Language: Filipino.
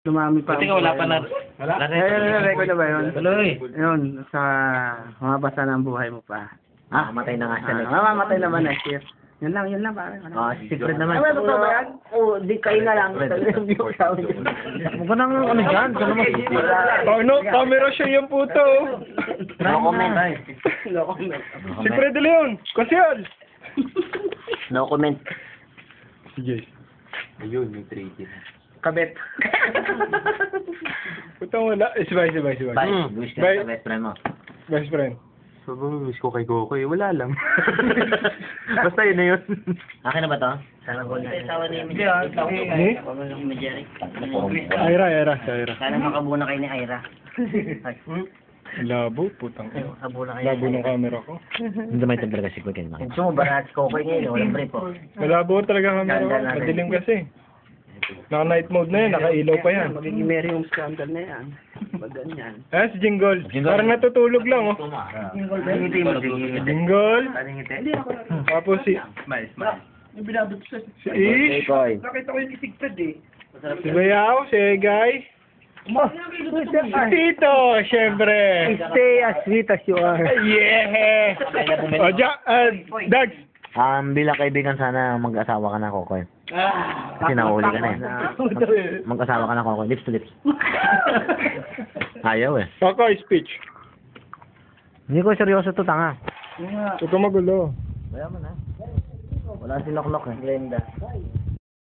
Dumami pa. Buti ka wala pa na. Wala? Record na ba yun? Tuloy. Yun, sa mabasa ng buhay mo pa. Mamatay na nga siya. Mamamatay naman next year. Yun lang pare. Secret naman. Ay, totoo ba yan? Oo, di kayo na lang. Huwag ka nang ano dyan. Camera siya yung puto. No comment. No comment. Si Fred De Leon. Kasyal. No comment. Sige. Ayun, yung 3D. Kabet. Putang wala. Sabay. Wish ka sa best friend mo. Best friend. Sobrang miss ko kay Goku eh. Wala lang. Basta yun na yun. Akin na ba to? Sana ko na. Isawa ni Ni? Jerry. Ira. Sana makabuo na kayo ni Ira. Labo, putang. Makabuo na kayo. Labo ng camera ko. Hindi may tempera kasi ko kayo. Gusto mo ba na si Kokoy ngayon? Walang break po. Malabo talaga camera ko. Madilim kasi. Naka-night mode na yan. Nakailaw pa yan. Magiging merry yung scandal na yan. Pag ganyan. Si Jingle. Parang natutulog lang, oh. Jingle. Tapos si... Yung binabot sa... Si Ish. Nakita ko yung isigtad eh. Si Bayaw. Si Egay. Si Tito, syempre. Stay as sweet as you are. Yeah! O, Dags. Bilang kaibigan sana mag-asawa ka na, Kokoy. Kasi nahuli ka na eh. Mag-asawa ka na, Kokoy. Lips to lips. Ayaw eh. Kokoy, speech. Hindi ko seryoso to, tanga. Huwag ka magulo. Wala mo na. Wala si Loklok eh. Glenda.